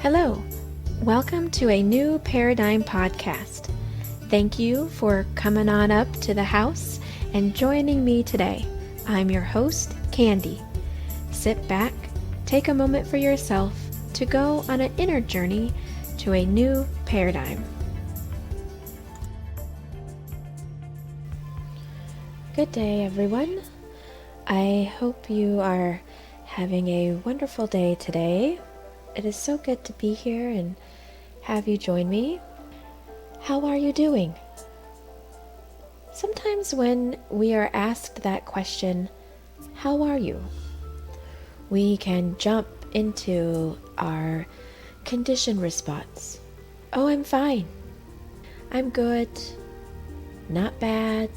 Hello, welcome to a new Paradigm podcast. Thank you for coming on up to the house and joining me today. I'm your host, Candy. Sit back, take a moment for yourself to go on an inner journey to a new paradigm. Good day, everyone. I hope you are having a wonderful day today. It is so good to be here and have you join me. How are you doing? Sometimes when we are asked that question, how are you? We can jump into our conditioned response. Oh, I'm fine. I'm good. Not bad.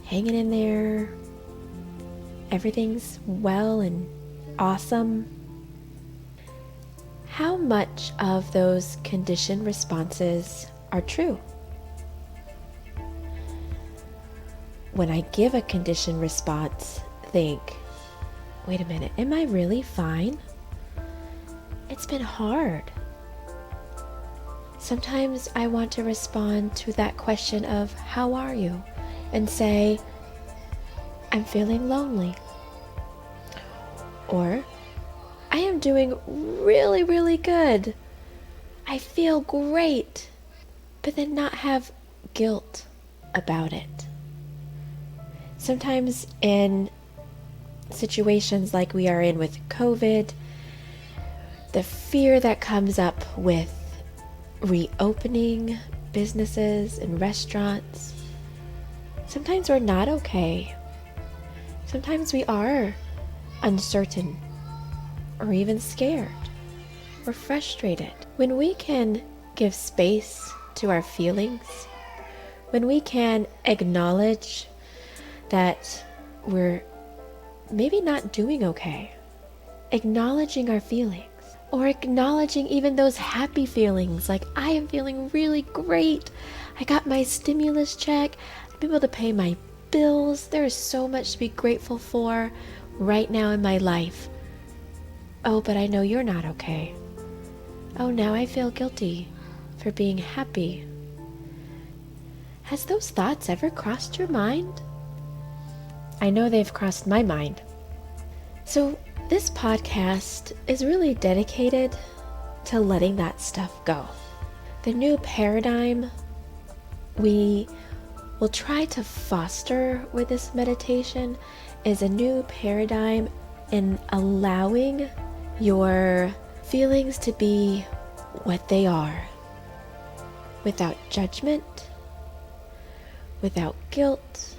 Hanging in there. Everything's well and awesome. How much of those conditioned responses are true? When I give a conditioned response, think, wait a minute, am I really fine? It's been hard. Sometimes I want to respond to that question of, how are you? And say, I'm feeling lonely. Or, I am doing really, really good. I feel great. But then not have guilt about it. Sometimes in situations like we are in with COVID, the fear that comes up with reopening businesses and restaurants, sometimes we're not okay. Sometimes we are uncertain or even scared or frustrated. When we can give space to our feelings, when we can acknowledge that we're maybe not doing okay, acknowledging our feelings, or acknowledging even those happy feelings, like I am feeling really great. I got my stimulus check. I'm able to pay my bills. There is so much to be grateful for right now in my life. Oh, but I know you're not okay. Oh, now I feel guilty for being happy. Has those thoughts ever crossed your mind? I know they've crossed my mind. So this podcast is really dedicated to letting that stuff go. The new paradigm we will try to foster with this meditation is a new paradigm in allowing your feelings to be what they are, without judgment, without guilt,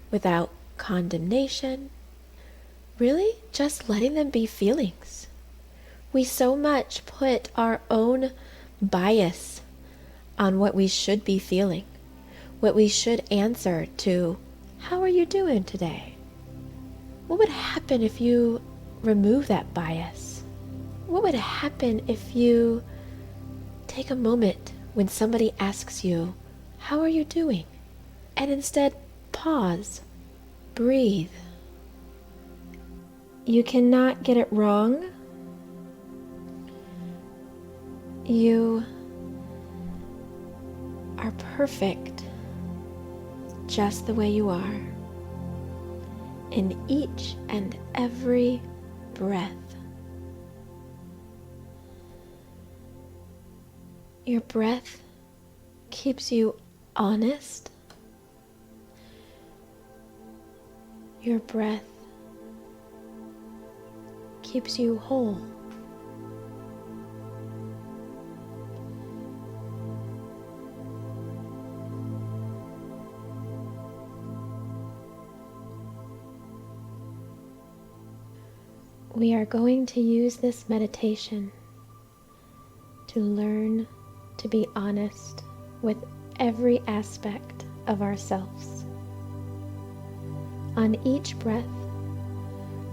without condemnation, really just letting them be feelings. We so much put our own bias on what we should be feeling, what we should answer to. How are you doing today? What would happen if you remove that bias? What would happen if you take a moment when somebody asks you, how are you doing? And instead pause, breathe. You cannot get it wrong. You are perfect just the way you are, in each and every breath. Your breath keeps you honest. Your breath keeps you whole. We are going to use this meditation to learn to be honest with every aspect of ourselves. On each breath,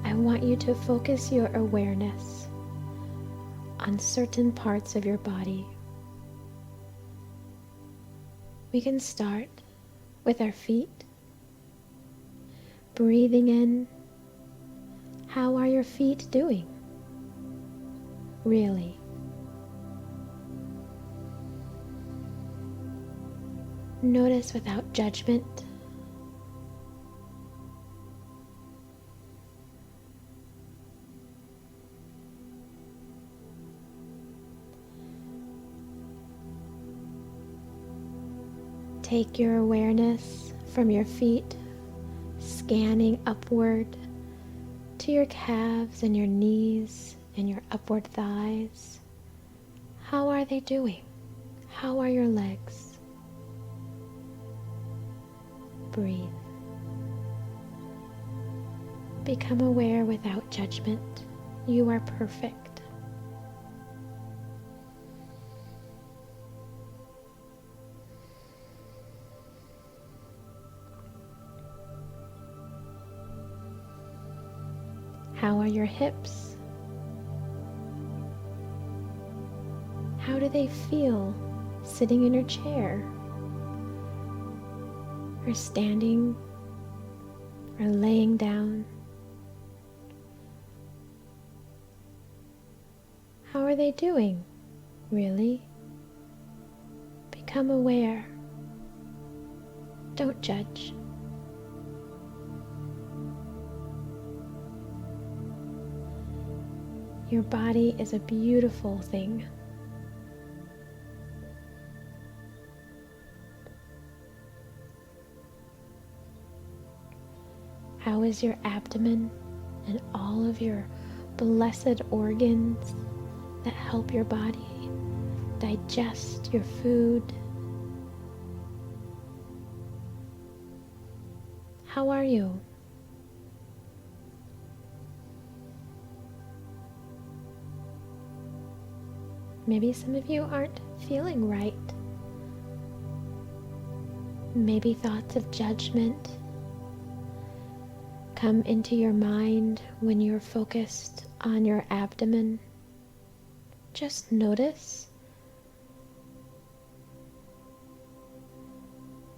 I want you to focus your awareness on certain parts of your body. We can start with our feet, breathing in. How are your feet doing? really. Notice without judgment. Take your awareness from your feet, scanning upward to your calves and your knees and your upward thighs. How are they doing? How are your legs? Breathe. Become aware without judgment. You are perfect. How are your hips? How do they feel sitting in your chair? Or standing? Or laying down? How are they doing, really? Become aware. Don't judge. Your body is a beautiful thing. How is your abdomen and all of your blessed organs that help your body digest your food? How are you? Maybe some of you aren't feeling right. Maybe thoughts of judgment come into your mind when you're focused on your abdomen. Just notice.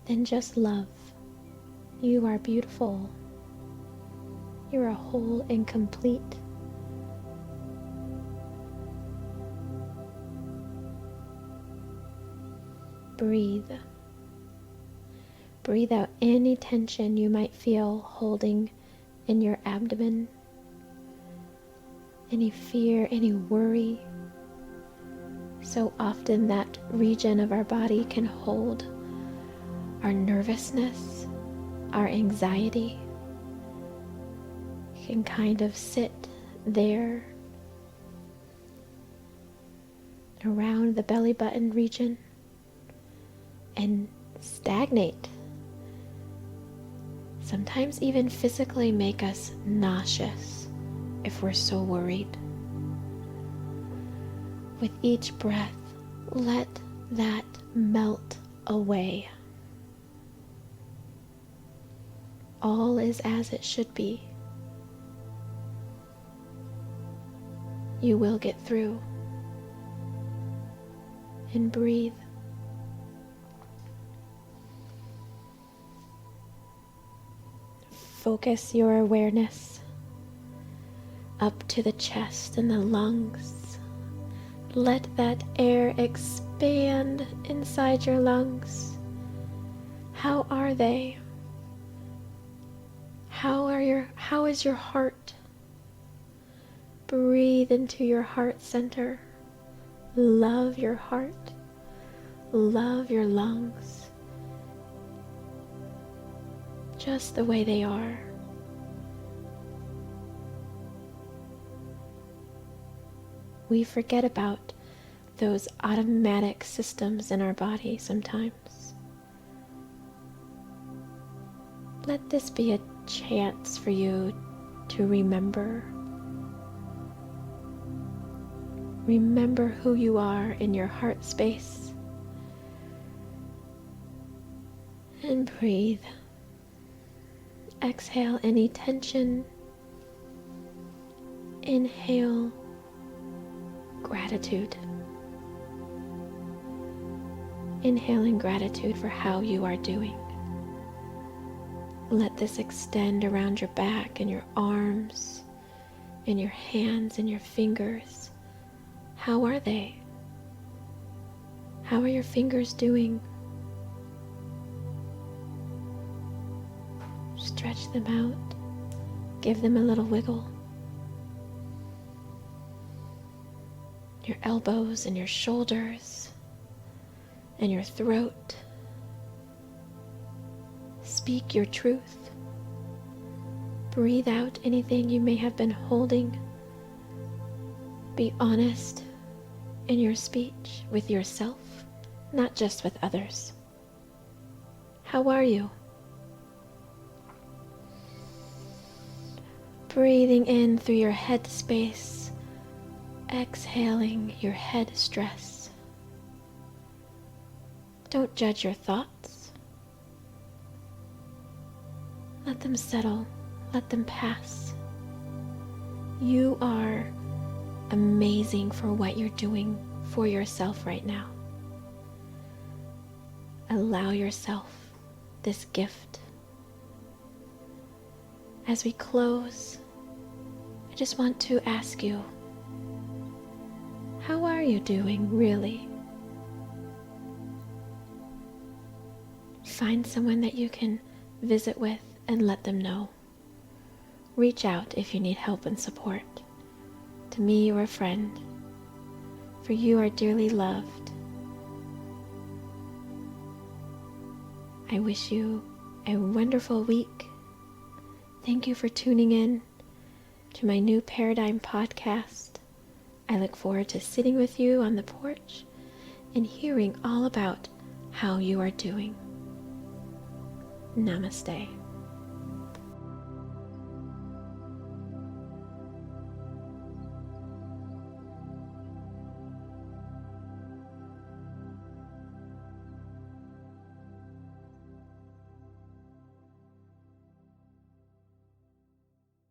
Then just love. You are beautiful. You are whole and complete. Breathe. Breathe out any tension you might feel holding in your abdomen, any fear, any worry. So often that region of our body can hold our nervousness, our anxiety. It can kind of sit there around the belly button region and stagnate. Sometimes even physically make us nauseous if we're so worried. With each breath, let that melt away. All is as it should be. You will get through. And breathe. Focus your awareness up to the chest and the lungs. Let that air expand inside your lungs. How are they? How is your heart? Breathe into your heart center. Love your heart. Love your lungs. Just the way they are. We forget about those automatic systems in our body sometimes. Let this be a chance for you to remember. Remember who you are in your heart space. And breathe. Exhale any tension. Inhale gratitude. Inhaling gratitude for how you are doing. Let this extend around your back and your arms and your hands and your fingers. How are they? How are your fingers doing? Stretch them out. Give them a little wiggle. Your elbows and your shoulders and your throat. Speak your truth. Breathe out anything you may have been holding. Be honest in your speech with yourself, not just with others. How are you? Breathing in through your head space, exhaling your head stress. Don't judge your thoughts. Let them settle. Let them pass. You are amazing for what you're doing for yourself right now. Allow yourself this gift. As we close, I just want to ask you, how are you doing really? Find someone that you can visit with and let them know. Reach out if you need help and support, to me or a friend, for you are dearly loved. I wish you a wonderful week. Thank you for tuning in to my new Paradigm podcast. I look forward to sitting with you on the porch and hearing all about how you are doing. Namaste.